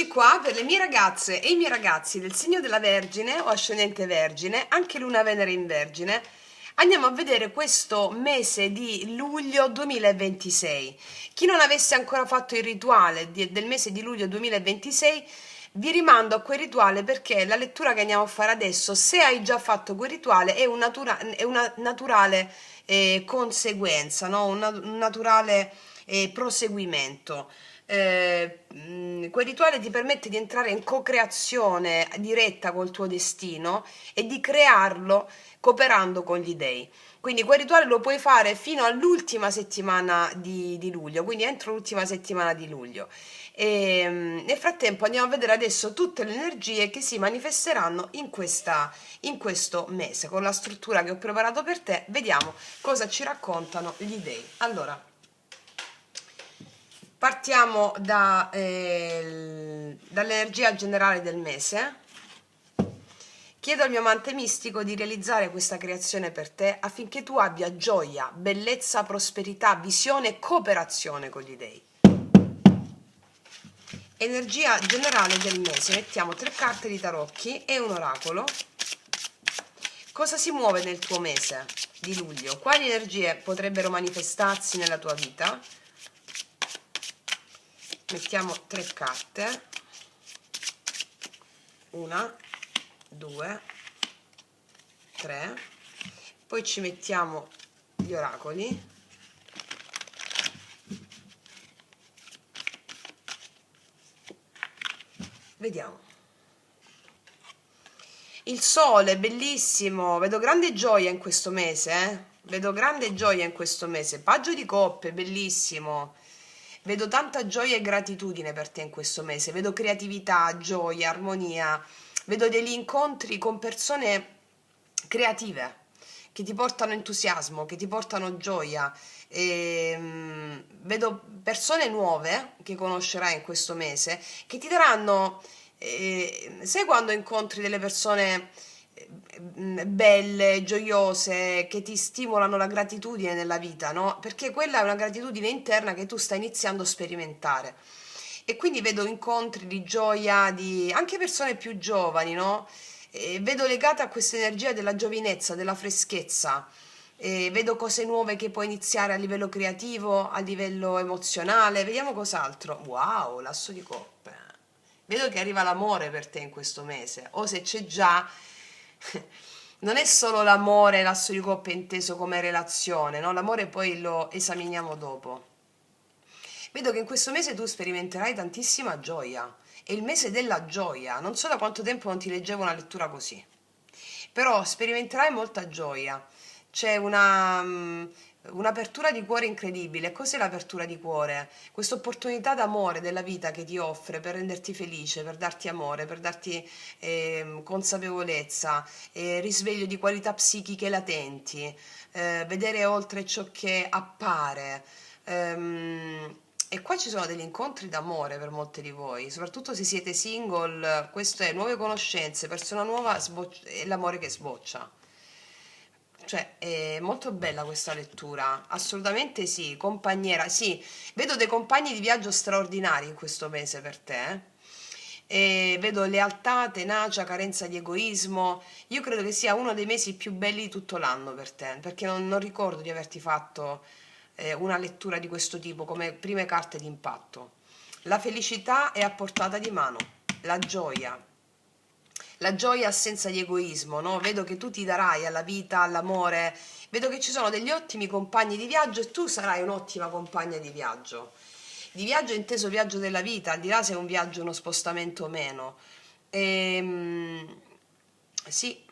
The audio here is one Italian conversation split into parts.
Eccoci qua per le mie ragazze e i miei ragazzi del segno della Vergine o ascendente Vergine, anche Luna Venere in Vergine. Andiamo a vedere questo mese di luglio 2026. Chi non avesse ancora fatto il rituale del mese di luglio 2026, vi rimando a quel rituale perché la lettura che andiamo a fare adesso, se hai già fatto quel rituale, è una naturale conseguenza, no? Un naturale proseguimento. Quel rituale ti permette di entrare in co-creazione diretta col tuo destino e di crearlo cooperando con gli dei. Quindi quel rituale lo puoi fare fino all'ultima settimana di luglio, quindi entro l'ultima settimana di luglio. E nel frattempo andiamo a vedere adesso tutte le energie che si manifesteranno in questo mese. Con la struttura che ho preparato per te, vediamo cosa ci raccontano gli dei. Allora, partiamo dall'energia generale del mese. Chiedo al mio amante mistico di realizzare questa creazione per te affinché tu abbia gioia, bellezza, prosperità, visione e cooperazione con gli dei. Energia generale del mese. Mettiamo 3 carte di tarocchi e un oracolo. Cosa si muove nel tuo mese di luglio? Quali energie potrebbero manifestarsi nella tua vita? Mettiamo 3 carte, 1, 2, 3, poi ci mettiamo gli oracoli. Vediamo. Il sole, bellissimo, vedo grande gioia in questo mese, vedo grande gioia in questo mese. Paggio di coppe, bellissimo. Vedo tanta gioia e gratitudine per te in questo mese, vedo creatività, gioia, armonia, vedo degli incontri con persone creative che ti portano entusiasmo, che ti portano gioia. Vedo persone nuove che conoscerai in questo mese che ti daranno, sai quando incontri delle persone belle, gioiose, che ti stimolano la gratitudine nella vita, no? Perché quella è una gratitudine interna che tu stai iniziando a sperimentare. E quindi vedo incontri di gioia di anche persone più giovani, no? Vedo legata a questa energia della giovinezza, della freschezza. Vedo cose nuove che puoi iniziare a livello creativo, a livello emozionale. Vediamo cos'altro. Wow, l'asso di coppe. Vedo che arriva l'amore per te in questo mese, o se c'è già, non è solo l'amore, l'asso di coppe inteso come relazione, no? L'amore poi lo esaminiamo dopo. Vedo che in questo mese tu sperimenterai tantissima gioia, è il mese della gioia, non so da quanto tempo non ti leggevo una lettura così, però sperimenterai molta gioia, c'è un'apertura di cuore incredibile. Cos'è l'apertura di cuore? Questa opportunità d'amore della vita che ti offre per renderti felice, per darti amore, per darti consapevolezza, risveglio di qualità psichiche latenti, vedere oltre ciò che appare. E qua ci sono degli incontri d'amore per molte di voi, soprattutto se siete single, questo è nuove conoscenze, persona nuova è l'amore che sboccia. Cioè, è molto bella questa lettura, assolutamente sì, compagniera, sì, vedo dei compagni di viaggio straordinari in questo mese per te, e vedo lealtà, tenacia, carenza di egoismo. Io credo che sia uno dei mesi più belli di tutto l'anno per te, perché non ricordo di averti fatto una lettura di questo tipo come prime carte d'impatto. La felicità è a portata di mano, la gioia. La gioia assenza di egoismo, no? Vedo che tu ti darai alla vita, all'amore, vedo che ci sono degli ottimi compagni di viaggio e tu sarai un'ottima compagna di viaggio. Di viaggio inteso viaggio della vita, al di là se è un viaggio, uno spostamento o meno. Sì,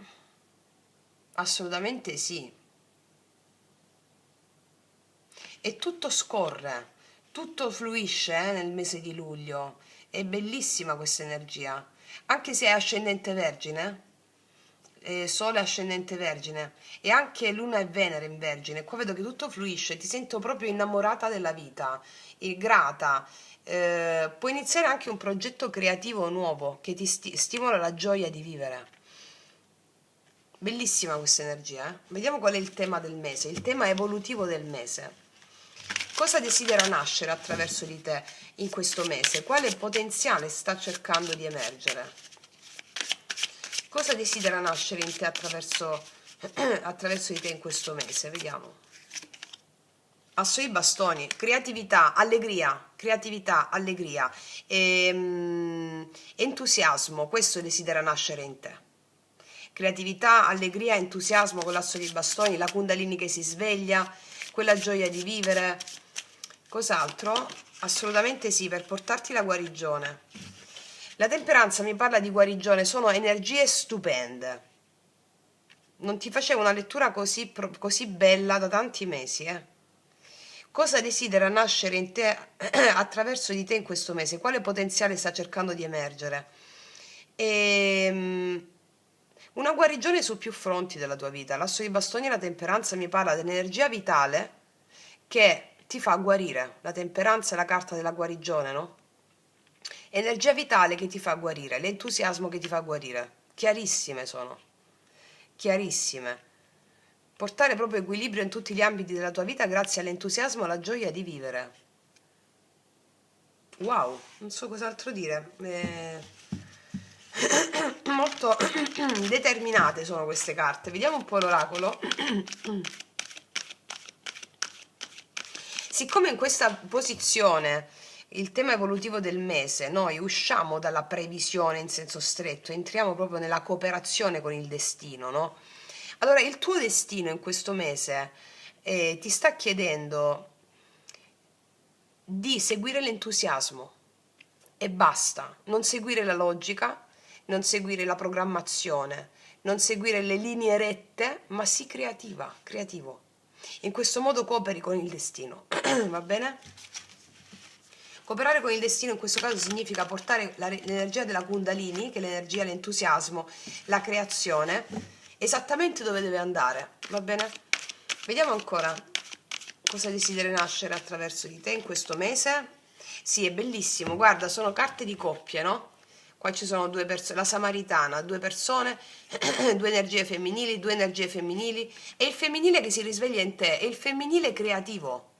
assolutamente sì. E tutto scorre, tutto fluisce nel mese di luglio. È bellissima questa energia. Anche se è ascendente Vergine, Sole ascendente Vergine e anche Luna e Venere in Vergine. Qua vedo che tutto fluisce, ti sento proprio innamorata della vita, grata. Puoi iniziare anche un progetto creativo nuovo che ti stimola la gioia di vivere. Bellissima questa energia, eh? Vediamo qual è il tema del mese, il tema evolutivo del mese. Cosa desidera nascere attraverso di te in questo mese? Quale potenziale sta cercando di emergere? Cosa desidera nascere in te attraverso di te in questo mese? Vediamo. Asso di bastoni, creatività, allegria, entusiasmo, questo desidera nascere in te. Creatività, allegria, entusiasmo con l'asso di bastoni, la Kundalini che si sveglia, quella gioia di vivere. Cos'altro? Assolutamente sì, per portarti la guarigione. La temperanza mi parla di guarigione, sono energie stupende. Non ti facevo una lettura così bella da tanti mesi, Cosa desidera nascere in te attraverso di te in questo mese? Quale potenziale sta cercando di emergere? Una guarigione su più fronti della tua vita. L'asso di bastoni e la temperanza mi parla dell'energia vitale che ti fa guarire. La temperanza è la carta della guarigione, no? Energia vitale che ti fa guarire, l'entusiasmo che ti fa guarire. Chiarissime sono, chiarissime. Portare proprio equilibrio in tutti gli ambiti della tua vita grazie all'entusiasmo e alla gioia di vivere. Wow, non so cos'altro dire. Molto determinate sono queste carte. Vediamo un po' l'oracolo. Siccome in questa posizione il tema evolutivo del mese, noi usciamo dalla previsione in senso stretto, entriamo proprio nella cooperazione con il destino, no? Allora il tuo destino in questo mese ti sta chiedendo di seguire l'entusiasmo e basta, non seguire la logica, non seguire la programmazione, non seguire le linee rette, ma sii creativo. In questo modo cooperi con il destino, va bene? Cooperare con il destino in questo caso significa portare l'energia della Kundalini, che è l'energia, l'entusiasmo, la creazione, esattamente dove deve andare, va bene? Vediamo ancora cosa desideri nascere attraverso di te in questo mese. Sì, è bellissimo, guarda, sono carte di coppie, no? Qua ci sono due persone, la Samaritana, due persone, due energie femminili, e il femminile che si risveglia in te, è il femminile creativo,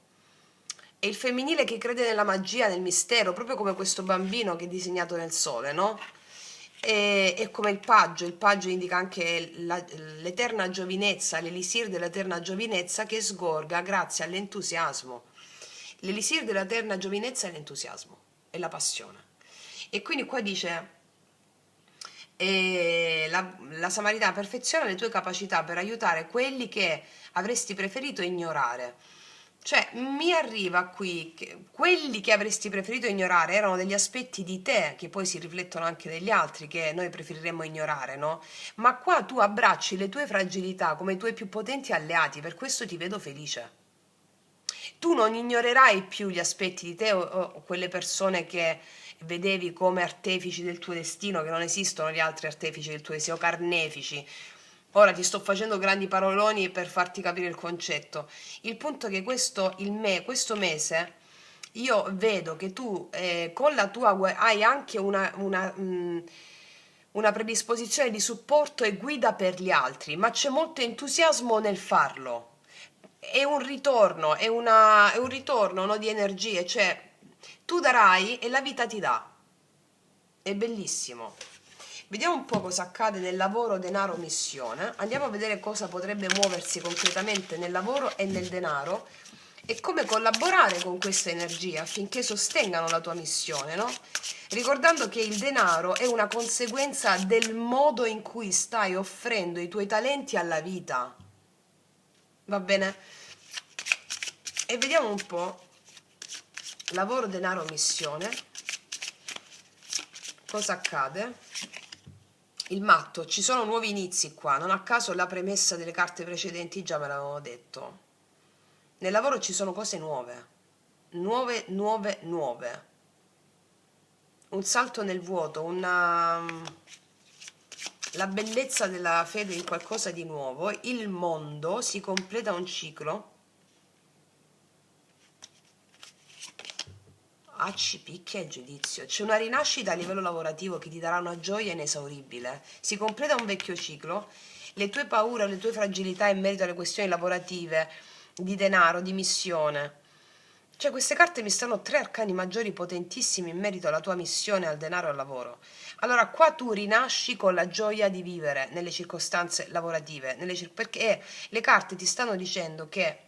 è il femminile che crede nella magia, nel mistero, proprio come questo bambino che è disegnato nel sole, no? E come il paggio indica anche l'eterna giovinezza, l'elisir dell'eterna giovinezza che sgorga grazie all'entusiasmo. L'elisir dell'eterna giovinezza è l'entusiasmo, è la passione. E quindi qua dice, la Samaritana perfeziona le tue capacità per aiutare quelli che avresti preferito ignorare. Cioè, mi arriva qui che quelli che avresti preferito ignorare erano degli aspetti di te che poi si riflettono anche negli altri che noi preferiremmo ignorare, no? Ma qua tu abbracci le tue fragilità come i tuoi più potenti alleati, per questo ti vedo felice. Tu non ignorerai più gli aspetti di te o quelle persone che vedevi come artefici del tuo destino, che non esistono gli altri artefici del tuo destino, carnefici. Ora ti sto facendo grandi paroloni per farti capire il concetto. Il punto è che questo mese io vedo che tu con la tua hai anche una predisposizione di supporto e guida per gli altri, ma c'è molto entusiasmo nel farlo. È un ritorno, è un ritorno, no, di energie, cioè tu darai e la vita ti dà. È bellissimo. Vediamo un po' cosa accade nel lavoro, denaro, missione. Andiamo a vedere cosa potrebbe muoversi concretamente nel lavoro e nel denaro e come collaborare con questa energia affinché sostengano la tua missione, no? Ricordando che il denaro è una conseguenza del modo in cui stai offrendo i tuoi talenti alla vita. Va bene? E vediamo un po' lavoro, denaro, missione. Cosa accade? Il matto, ci sono nuovi inizi qua, non a caso la premessa delle carte precedenti già me l'avevano detto. Nel lavoro ci sono cose nuove, nuove. Un salto nel vuoto, la bellezza della fede in qualcosa di nuovo, il mondo, si completa un ciclo. Ci picchia il giudizio. C'è una rinascita a livello lavorativo che ti darà una gioia inesauribile. Si completa un vecchio ciclo. Le tue paure, le tue fragilità in merito alle questioni lavorative, di denaro, di missione, Cioè, queste carte mi stanno tre arcani maggiori potentissimi in merito alla tua missione, al denaro e al lavoro. Allora, qua tu rinasci con la gioia di vivere nelle circostanze lavorative, perché le carte ti stanno dicendo che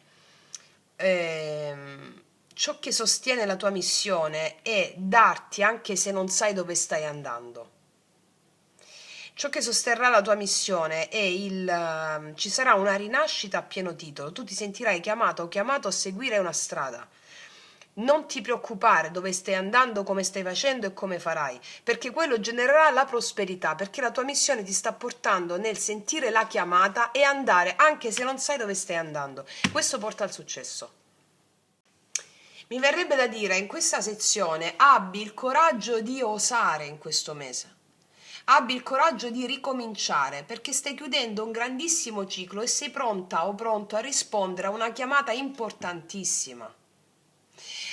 ciò che sostiene la tua missione è darti anche se non sai dove stai andando. Ciò che sosterrà la tua missione è ci sarà una rinascita a pieno titolo, tu ti sentirai chiamato o chiamato a seguire una strada. Non ti preoccupare dove stai andando, come stai facendo e come farai, perché quello genererà la prosperità, perché la tua missione ti sta portando nel sentire la chiamata e andare anche se non sai dove stai andando. Questo porta al successo. Mi verrebbe da dire in questa sezione: abbi il coraggio di osare in questo mese. Abbi il coraggio di ricominciare, perché stai chiudendo un grandissimo ciclo e sei pronta o pronto a rispondere a una chiamata importantissima.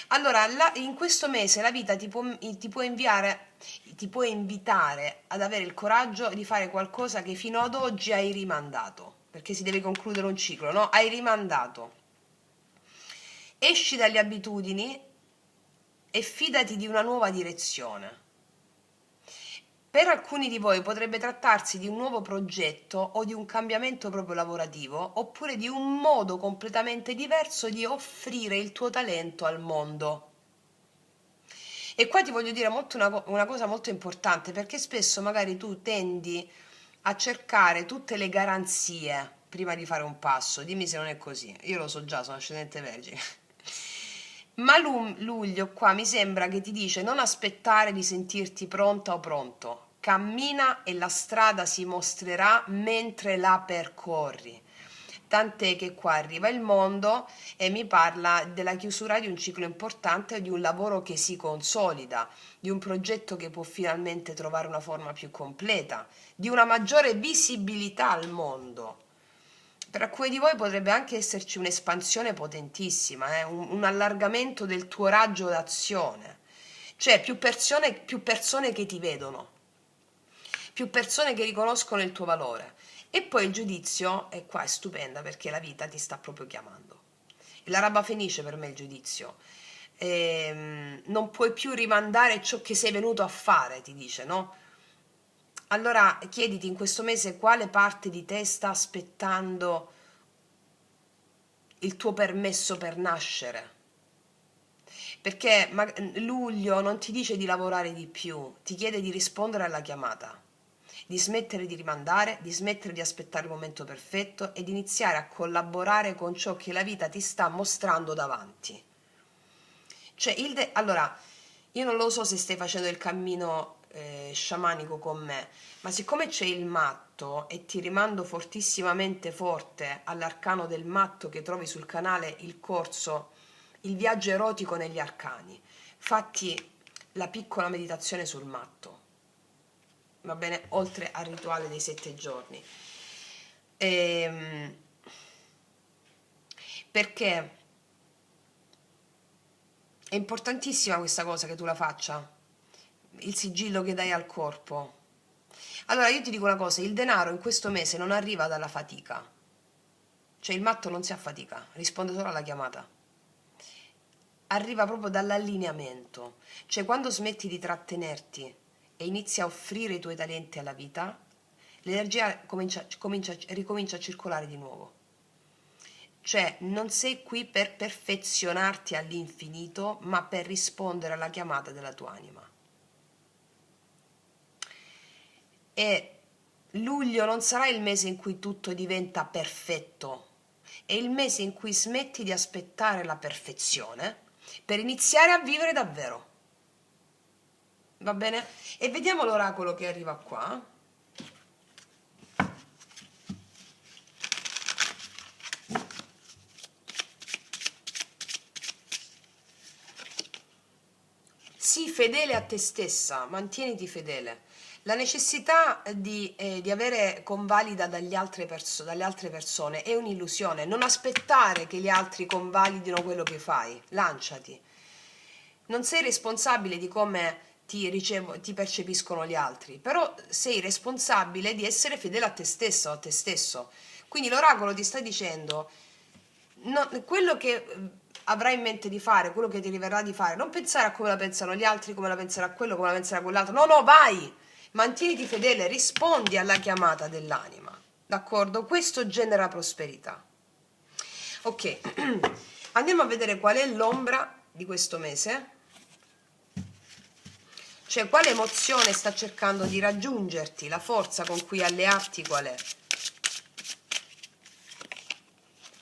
Allora, in questo mese la vita ti può invitare ad avere il coraggio di fare qualcosa che fino ad oggi hai rimandato, perché si deve concludere un ciclo, no? Hai rimandato. Esci dalle abitudini e fidati di una nuova direzione. Per alcuni di voi potrebbe trattarsi di un nuovo progetto o di un cambiamento proprio lavorativo, oppure di un modo completamente diverso di offrire il tuo talento al mondo. E qua ti voglio dire una cosa molto importante, perché spesso magari tu tendi a cercare tutte le garanzie prima di fare un passo. Dimmi se non è così. Io lo so già, sono ascendente Vergine. Ma luglio qua mi sembra che ti dice: non aspettare di sentirti pronta o pronto, cammina e la strada si mostrerà mentre la percorri. Tant'è che qua arriva il mondo e mi parla della chiusura di un ciclo importante, di un lavoro che si consolida, di un progetto che può finalmente trovare una forma più completa, di una maggiore visibilità al mondo. Per alcuni di voi potrebbe anche esserci un'espansione potentissima, un allargamento del tuo raggio d'azione, cioè più persone che ti vedono, più persone che riconoscono il tuo valore. E poi il giudizio, e qua è stupenda perché la vita ti sta proprio chiamando. L'araba fenice per me il giudizio. Non puoi più rimandare ciò che sei venuto a fare, ti dice, no? Allora chiediti in questo mese quale parte di te sta aspettando il tuo permesso per nascere. Perché luglio non ti dice di lavorare di più, ti chiede di rispondere alla chiamata, di smettere di rimandare, di smettere di aspettare il momento perfetto e di iniziare a collaborare con ciò che la vita ti sta mostrando davanti. Cioè, allora, io non lo so se stai facendo il cammino sciamanico con me, ma siccome c'è il matto e ti rimando fortissimamente forte all'arcano del matto che trovi sul canale, il corso Il viaggio erotico negli arcani, fatti la piccola meditazione sul matto, va bene? Oltre al rituale dei 7 giorni. Perché è importantissima questa cosa, che tu la faccia, il sigillo che dai al corpo. Allora io ti dico una cosa: il denaro in questo mese non arriva dalla fatica, cioè il matto non si affatica, risponde solo alla chiamata, arriva proprio dall'allineamento. Cioè, quando smetti di trattenerti e inizi a offrire i tuoi talenti alla vita, l'energia ricomincia a circolare di nuovo. Cioè, non sei qui per perfezionarti all'infinito, ma per rispondere alla chiamata della tua anima. E luglio non sarà il mese in cui tutto diventa perfetto, è il mese in cui smetti di aspettare la perfezione per iniziare a vivere davvero. Va bene? E vediamo l'oracolo che arriva qua. Sii fedele a te stessa, mantieniti fedele. La necessità di avere convalida dalle altre persone è un'illusione. Non aspettare che gli altri convalidino quello che fai. Lanciati. Non sei responsabile di come ti percepiscono gli altri, però sei responsabile di essere fedele a te stessa o a te stesso. Quindi l'oracolo ti sta dicendo: quello che avrai in mente di fare, quello che ti arriverà di fare. Non pensare a come la pensano gli altri, come la penserà quello, come la penserà quell'altro. No, no, vai! Mantieniti fedele, rispondi alla chiamata dell'anima. D'accordo? Questo genera prosperità. Ok, andiamo a vedere qual è l'ombra di questo mese. Cioè, quale emozione sta cercando di raggiungerti? La forza con cui allearti qual è?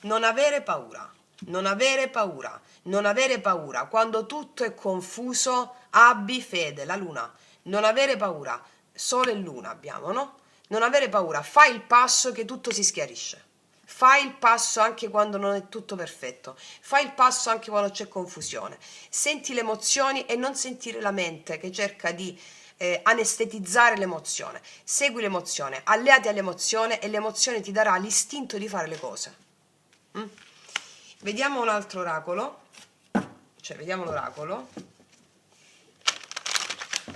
Non avere paura, non avere paura, non avere paura. Quando tutto è confuso, abbi fede, la luna. Non avere paura, sole e luna abbiamo, no? Non avere paura, fai il passo che tutto si schiarisce. Fai il passo anche quando non è tutto perfetto. Fai il passo anche quando c'è confusione. Senti le emozioni e non sentire la mente che cerca di anestetizzare l'emozione. Segui l'emozione, alleati all'emozione e l'emozione ti darà l'istinto di fare le cose. Mm? Vediamo un altro oracolo, cioè vediamo l'oracolo,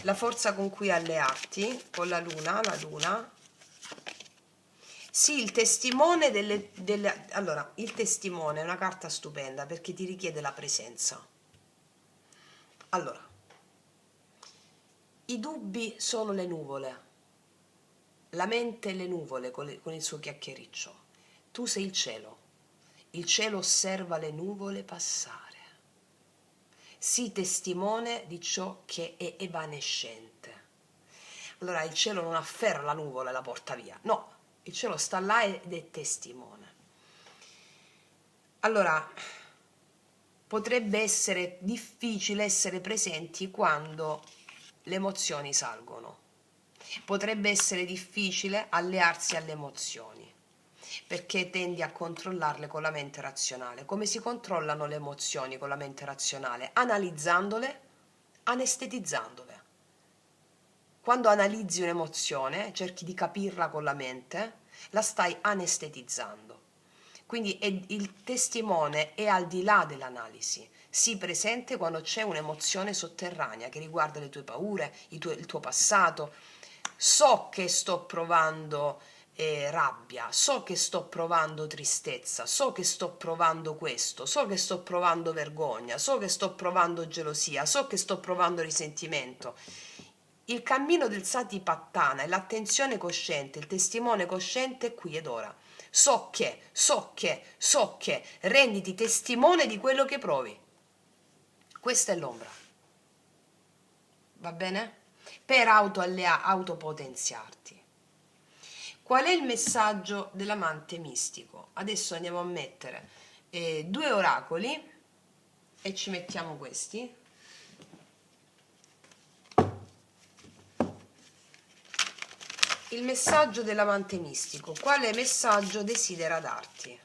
la forza con cui allearti con la luna, sì, il testimone allora, il testimone è una carta stupenda perché ti richiede la presenza. Allora, i dubbi sono le nuvole, la mente è le nuvole con il suo chiacchiericcio, tu sei il cielo osserva le nuvole passare. Sii testimone di ciò che è evanescente. Allora il cielo non afferra la nuvola e la porta via, no, il cielo sta là ed è testimone. Allora, potrebbe essere difficile essere presenti quando le emozioni salgono. Potrebbe essere difficile allearsi alle emozioni, perché tendi a controllarle con la mente razionale. Come si controllano le emozioni con la mente razionale? Analizzandole, anestetizzandole. Quando analizzi un'emozione, cerchi di capirla con la mente, la stai anestetizzando. Quindi il testimone è al di là dell'analisi. Sii presente quando c'è un'emozione sotterranea che riguarda le tue paure, il tuo passato. So che sto provando rabbia, so che sto provando tristezza, so che sto provando questo, so che sto provando vergogna, so che sto provando gelosia, so che sto provando risentimento. Il cammino del Satipattana è l'attenzione cosciente, il testimone cosciente qui ed ora. So che, renditi testimone di quello che provi. Questa è l'ombra. Va bene? Per autopotenziarti. Qual è il messaggio dell'amante mistico? Adesso andiamo a mettere due oracoli e ci mettiamo questi. Il messaggio dell'amante mistico. Quale messaggio desidera darti?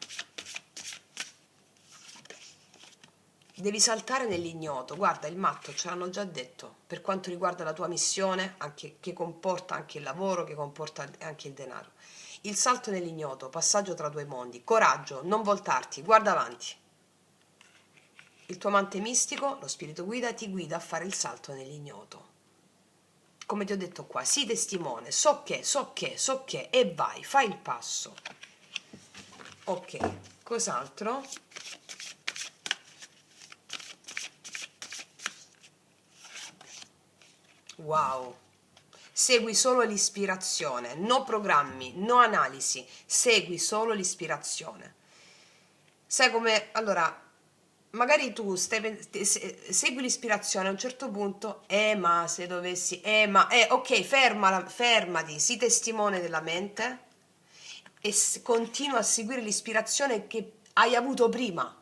Devi saltare nell'ignoto. Guarda, il matto ce l'hanno già detto. Per quanto riguarda la tua missione, che comporta anche il lavoro, che comporta anche il denaro. Il salto nell'ignoto, passaggio tra due mondi. Coraggio, non voltarti, guarda avanti. Il tuo amante mistico, lo spirito guida, ti guida a fare il salto nell'ignoto. Come ti ho detto qua, sii testimone, so che, e vai, fai il passo. Ok, cos'altro? Wow, segui solo l'ispirazione, no programmi, no analisi, segui solo l'ispirazione. Sai come, allora, magari tu segui l'ispirazione a un certo punto, ma se dovessi, ok, fermati, sii testimone della mente e continua a seguire l'ispirazione che hai avuto prima.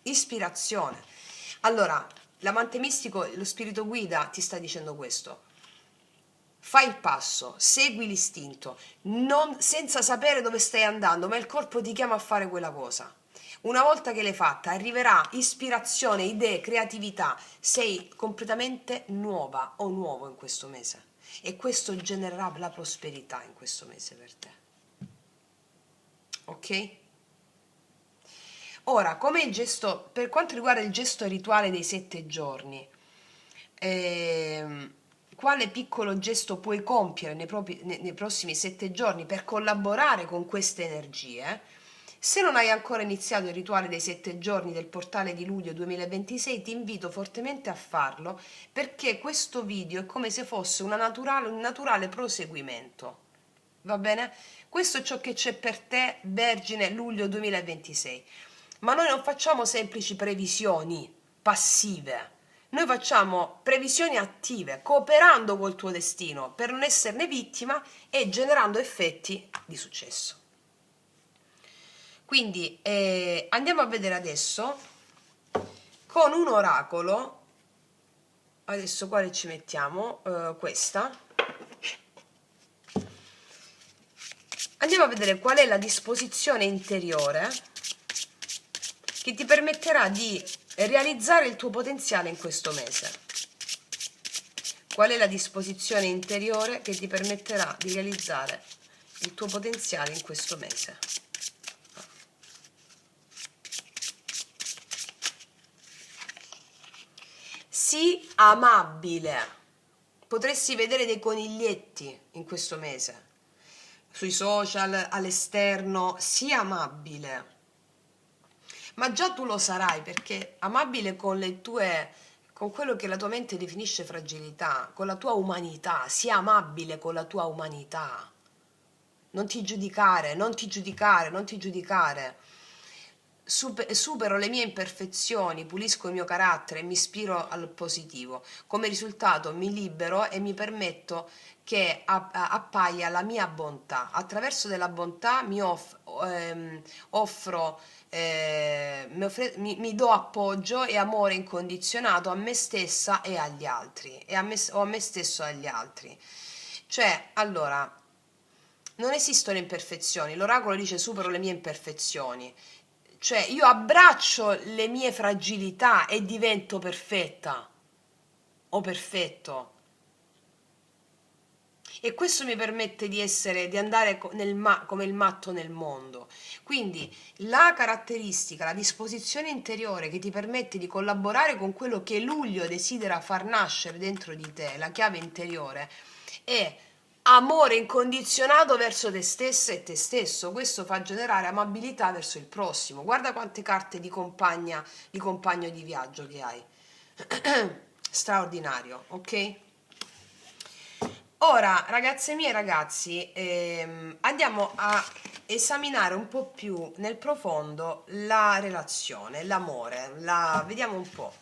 Ispirazione. Allora, l'amante mistico, lo spirito guida ti sta dicendo questo. Fai il passo, segui l'istinto, senza sapere dove stai andando, ma il corpo ti chiama a fare quella cosa. Una volta che l'hai fatta, arriverà ispirazione, idee, creatività. Sei completamente nuova o nuovo in questo mese. E questo genererà la prosperità in questo mese per te. Ok? Ora, come il gesto, per quanto riguarda il gesto rituale dei 7 giorni, quale piccolo gesto puoi compiere nei prossimi 7 giorni per collaborare con queste energie? Se non hai ancora iniziato il rituale dei 7 giorni del portale di luglio 2026, ti invito fortemente a farlo, perché questo video è come se fosse un naturale proseguimento. Va bene? Questo è ciò che c'è per te, Vergine, luglio 2026. Ma noi non facciamo semplici previsioni passive. Noi facciamo previsioni attive, cooperando col tuo destino per non esserne vittima e generando effetti di successo. Quindi andiamo a vedere adesso con un oracolo. Adesso quale ci mettiamo? Questa. Andiamo a vedere qual è la disposizione interiore che ti permetterà di realizzare il tuo potenziale in questo mese. Qual è la disposizione interiore che ti permetterà di realizzare il tuo potenziale in questo mese? Sii amabile. Potresti vedere dei coniglietti in questo mese, sui social, all'esterno. Sii amabile. Ma già tu lo sarai, perché amabile con con quello che la tua mente definisce fragilità, con la tua umanità. Sii amabile con la tua umanità. Non ti giudicare, non ti giudicare, non ti giudicare. Supero le mie imperfezioni, pulisco il mio carattere e mi ispiro al positivo. Come risultato mi libero e mi permetto che appaia la mia bontà. Attraverso della bontà offro, mi do appoggio e amore incondizionato a me stessa e agli altri, o a me stesso e agli altri. Cioè, allora, non esistono imperfezioni. L'oracolo dice supero le mie imperfezioni. Cioè, io abbraccio le mie fragilità e divento perfetta o perfetto. E questo mi permette di andare come il matto nel mondo. Quindi la caratteristica, la disposizione interiore che ti permette di collaborare con quello che Luglio desidera far nascere dentro di te, la chiave interiore, è amore incondizionato verso te stessa e te stesso. Questo fa generare amabilità verso il prossimo. Guarda quante carte di compagno di viaggio che hai. Straordinario, ok? Ora, ragazze mie e ragazzi, andiamo a esaminare un po' più nel profondo la relazione, l'amore. Vediamo un po'.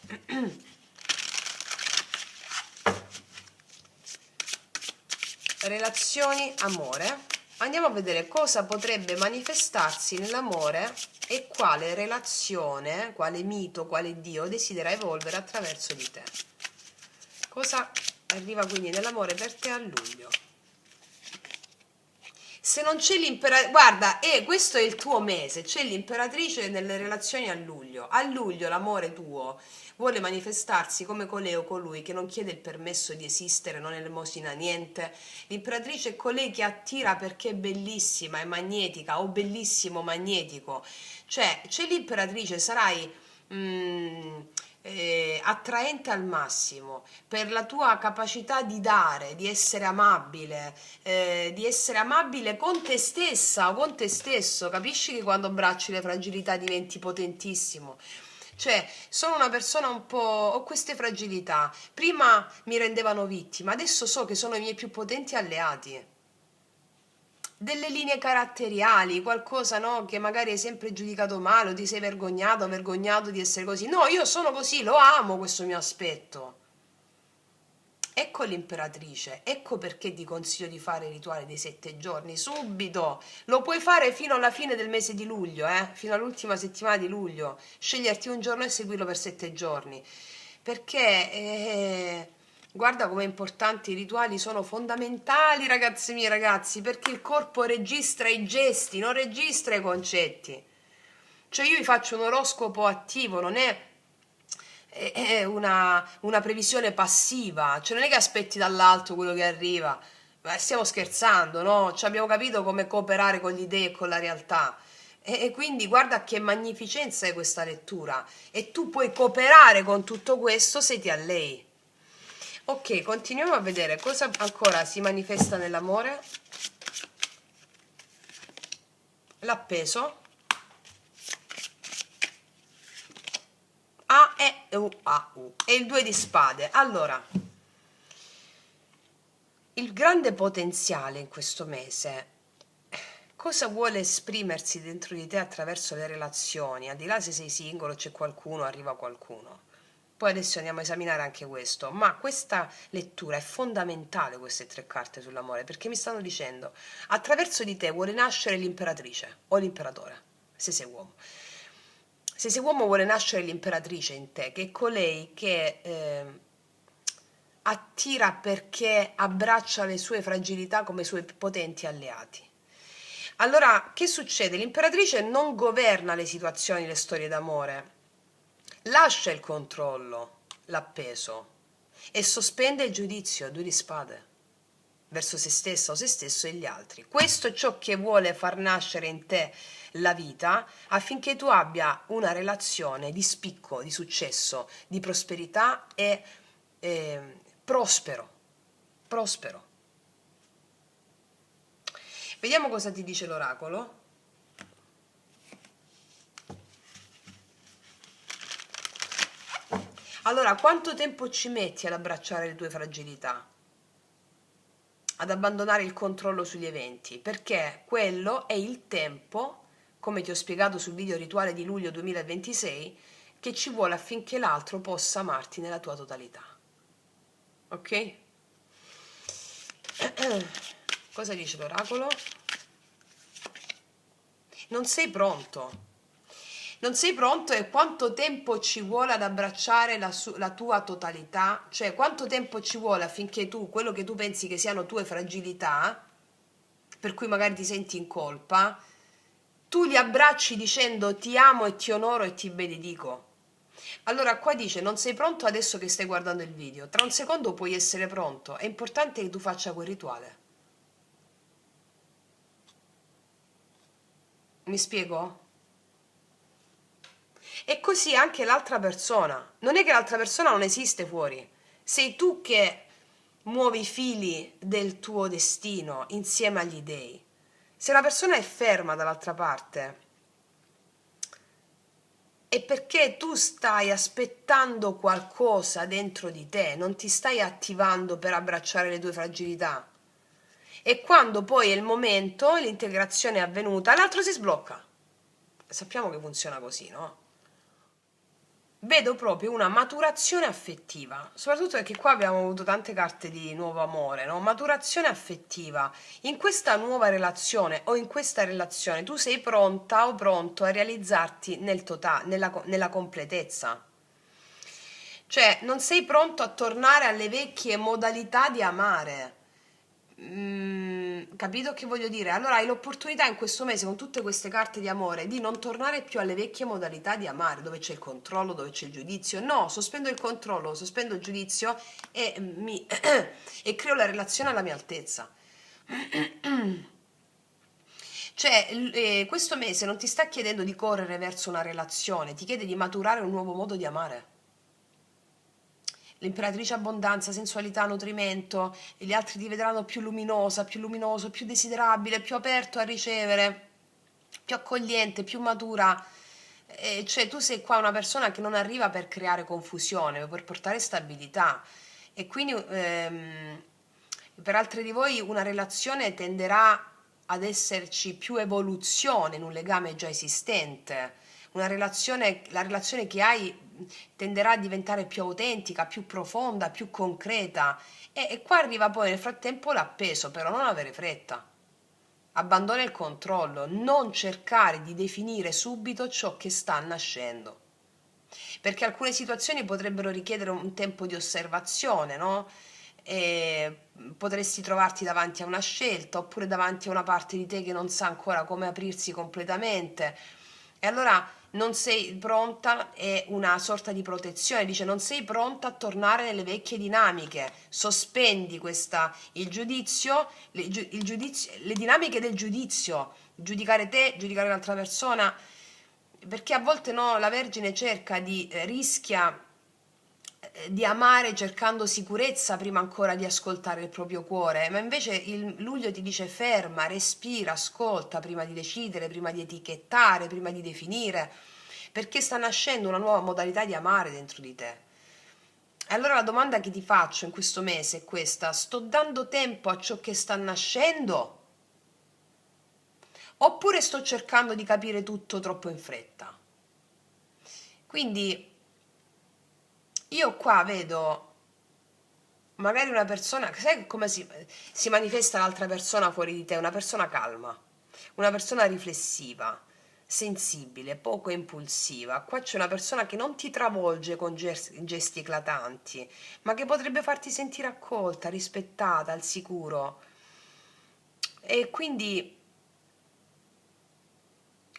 Relazioni, amore. Andiamo a vedere cosa potrebbe manifestarsi nell'amore e quale relazione, quale mito, quale Dio desidera evolvere attraverso di te. Cosa arriva quindi nell'amore per te a luglio? Se non c'è l'imperatrice, guarda, questo è il tuo mese, c'è l'imperatrice nelle relazioni a luglio. A luglio l'amore tuo vuole manifestarsi come colei o colui che non chiede il permesso di esistere, non elemosina niente. L'imperatrice è colei che attira perché è bellissima, è magnetica, o bellissimo magnetico. Cioè, c'è l'imperatrice, sarai attraente al massimo per la tua capacità di dare, di essere amabile con te stessa o con te stesso. Capisci che quando abbracci le fragilità diventi potentissimo? Cioè, sono una persona un po', ho queste fragilità, prima mi rendevano vittima, adesso so che sono i miei più potenti alleati. Delle linee caratteriali, qualcosa, no, che magari hai sempre giudicato male o ti sei vergognato di essere così. No, io sono così, lo amo questo mio aspetto. Ecco l'imperatrice, ecco perché ti consiglio di fare il rituale dei 7 giorni, subito. Lo puoi fare fino alla fine del mese di luglio, fino all'ultima settimana di luglio. Sceglierti un giorno e seguirlo per 7 giorni. Perché, guarda com'è importante, i rituali sono fondamentali, ragazzi miei ragazzi, perché il corpo registra i gesti, non registra i concetti. Cioè io vi faccio un oroscopo attivo, non è una previsione passiva, cioè non è che aspetti dall'alto quello che arriva. Stiamo scherzando, no? Ci abbiamo capito come cooperare con gli dei e con la realtà. E quindi guarda che magnificenza è questa lettura. E tu puoi cooperare con tutto questo se ti allei. Ok, continuiamo a vedere cosa ancora si manifesta nell'amore. L'appeso. A, E, U, A, U. E il 2 di spade. Allora, il grande potenziale in questo mese, cosa vuole esprimersi dentro di te attraverso le relazioni? Al di là se sei singolo, c'è qualcuno, arriva qualcuno. Poi adesso andiamo a esaminare anche questo, ma questa lettura è fondamentale, queste tre carte sull'amore, perché mi stanno dicendo, attraverso di te vuole nascere l'imperatrice o l'imperatore, se sei uomo. Se sei uomo vuole nascere l'imperatrice in te, che è colei che attira perché abbraccia le sue fragilità come suoi potenti alleati. Allora, che succede? L'imperatrice non governa le situazioni, le storie d'amore, lascia il controllo, l'appeso e sospende il giudizio, 2 di spade, verso se stessa o se stesso e gli altri. Questo è ciò che vuole far nascere in te la vita affinché tu abbia una relazione di spicco, di successo, di prosperità e prospero. Prospero. Vediamo cosa ti dice l'oracolo. Allora, quanto tempo ci metti ad abbracciare le tue fragilità? Ad abbandonare il controllo sugli eventi? Perché quello è il tempo, come ti ho spiegato sul video rituale di luglio 2026, che ci vuole affinché l'altro possa amarti nella tua totalità. Ok? Cosa dice l'oracolo? Non sei pronto. Non sei pronto e quanto tempo ci vuole ad abbracciare la tua totalità? Cioè, quanto tempo ci vuole affinché tu, quello che tu pensi che siano tue fragilità, per cui magari ti senti in colpa, tu li abbracci dicendo ti amo e ti onoro e ti benedico. Allora qua dice non sei pronto adesso che stai guardando il video, tra un secondo puoi essere pronto, è importante che tu faccia quel rituale. Mi spiego? E così anche l'altra persona. Non è che l'altra persona non esiste fuori. Sei tu che muovi i fili del tuo destino insieme agli dei. Se la persona è ferma dall'altra parte, è perché tu stai aspettando qualcosa dentro di te, non ti stai attivando per abbracciare le tue fragilità. E quando poi è il momento, l'integrazione è avvenuta, l'altro si sblocca. Sappiamo che funziona così, no? Vedo proprio una maturazione affettiva, soprattutto perché qua abbiamo avuto tante carte di nuovo amore, no? Maturazione affettiva. In questa nuova relazione o in questa relazione tu sei pronta o pronto a realizzarti nel totale, nella completezza. Cioè, non sei pronto a tornare alle vecchie modalità di amare. Capito che voglio dire? Allora hai l'opportunità in questo mese con tutte queste carte di amore di non tornare più alle vecchie modalità di amare, dove c'è il controllo, dove c'è il giudizio. No, sospendo il controllo, sospendo il giudizio e, e creo la relazione alla mia altezza. Cioè, questo mese non ti sta chiedendo di correre verso una relazione, ti chiede di maturare un nuovo modo di amare. L'imperatrice abbondanza, sensualità, nutrimento, e gli altri ti vedranno più luminosa, più luminoso, più desiderabile, più aperto a ricevere, più accogliente, più matura. Cioè tu sei qua una persona che non arriva per creare confusione, ma per portare stabilità. E quindi per altri di voi una relazione tenderà ad esserci più evoluzione in un legame già esistente. La relazione che hai tenderà a diventare più autentica, più profonda, più concreta. E qua arriva poi nel frattempo l'appeso, però non avere fretta. Abbandona il controllo, non cercare di definire subito ciò che sta nascendo. Perché alcune situazioni potrebbero richiedere un tempo di osservazione, no? E potresti trovarti davanti a una scelta oppure davanti a una parte di te che non sa ancora come aprirsi completamente. E allora non sei pronta, è una sorta di protezione, dice non sei pronta a tornare nelle vecchie dinamiche, sospendi il giudizio, le dinamiche del giudizio, giudicare te, giudicare l'altra persona, perché a volte no, la Vergine rischia di amare cercando sicurezza prima ancora di ascoltare il proprio cuore, ma invece il luglio ti dice ferma, respira, ascolta prima di decidere, prima di etichettare, prima di definire, perché sta nascendo una nuova modalità di amare dentro di te. E allora la domanda che ti faccio in questo mese è questa: sto dando tempo a ciò che sta nascendo? Oppure sto cercando di capire tutto troppo in fretta? Quindi io qua vedo magari una persona, sai come si manifesta l'altra persona fuori di te? Una persona calma, una persona riflessiva, sensibile, poco impulsiva. Qua c'è una persona che non ti travolge con gesti eclatanti, ma che potrebbe farti sentire accolta, rispettata, al sicuro. E quindi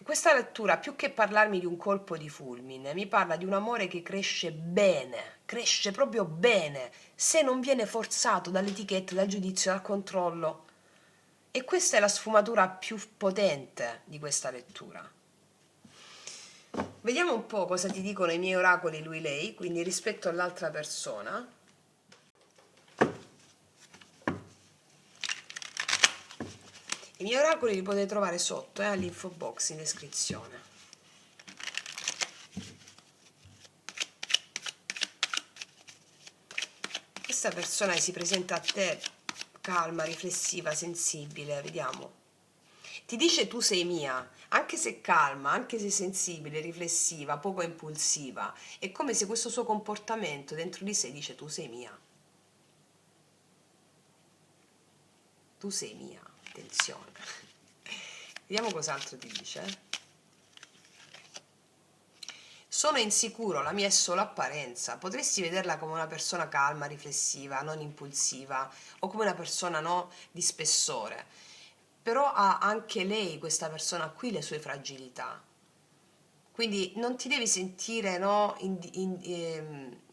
questa lettura, più che parlarmi di un colpo di fulmine, mi parla di un amore che cresce bene, cresce proprio bene, se non viene forzato dall'etichetta, dal giudizio, dal controllo. E questa è la sfumatura più potente di questa lettura. Vediamo un po' cosa ti dicono i miei oracoli lui-lei, quindi rispetto all'altra persona. I miei oracoli li potete trovare sotto, all'info box in descrizione. Questa persona che si presenta a te calma, riflessiva, sensibile, vediamo. Ti dice tu sei mia, anche se calma, anche se sensibile, riflessiva, poco impulsiva. È come se questo suo comportamento dentro di sé dice tu sei mia. Tu sei mia, attenzione. Vediamo cos'altro ti dice. Sono insicuro, la mia è solo apparenza. Potresti vederla come una persona calma, riflessiva, non impulsiva, o come una persona no, di spessore. Però ha anche lei, questa persona qui, le sue fragilità. Quindi non ti devi sentire no,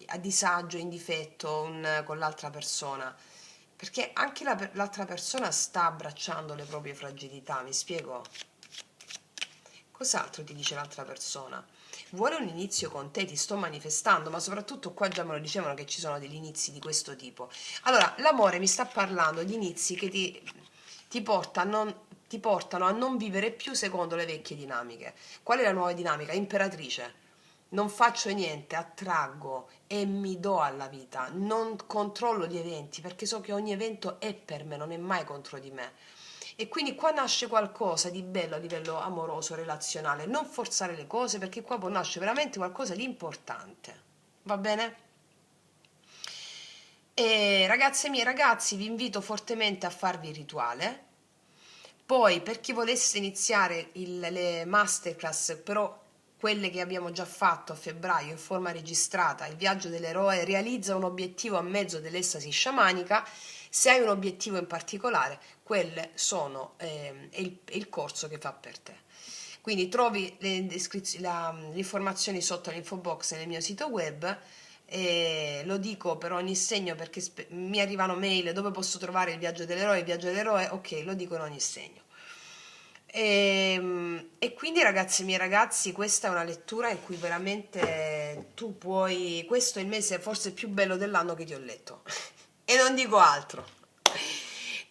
a disagio, in difetto con l'altra persona, perché anche l'altra persona sta abbracciando le proprie fragilità, mi spiego? Cos'altro ti dice l'altra persona? Vuole un inizio con te, ti sto manifestando, ma soprattutto qua già me lo dicevano che ci sono degli inizi di questo tipo. Allora, l'amore mi sta parlando di inizi che ti portano a non vivere più secondo le vecchie dinamiche. Qual è la nuova dinamica? Imperatrice. Non faccio niente, attraggo e mi do alla vita, non controllo gli eventi perché so che ogni evento è per me, non è mai contro di me. E quindi qua nasce qualcosa di bello a livello amoroso, relazionale. Non forzare le cose perché qua può nascere veramente qualcosa di importante. Va bene? E ragazze mie, ragazzi, vi invito fortemente a farvi il rituale. Poi, per chi volesse iniziare le masterclass, però quelle che abbiamo già fatto a febbraio in forma registrata, il viaggio dell'eroe realizza un obiettivo a mezzo dell'estasi sciamanica. Se hai un obiettivo in particolare, quelle sono è il corso che fa per te. Quindi trovi le informazioni sotto l'info box nel mio sito web. E lo dico per ogni segno perché mi arrivano mail dove posso trovare il viaggio dell'eroe, ok, lo dico in ogni segno. E quindi ragazzi miei ragazzi, questa è una lettura in cui veramente tu puoi, questo è il mese forse più bello dell'anno che ti ho letto e non dico altro.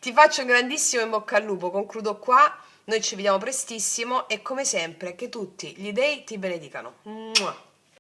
Ti faccio un grandissimo in bocca al lupo, concludo qua, noi ci vediamo prestissimo e come sempre che tutti gli dei ti benedicano. Mua.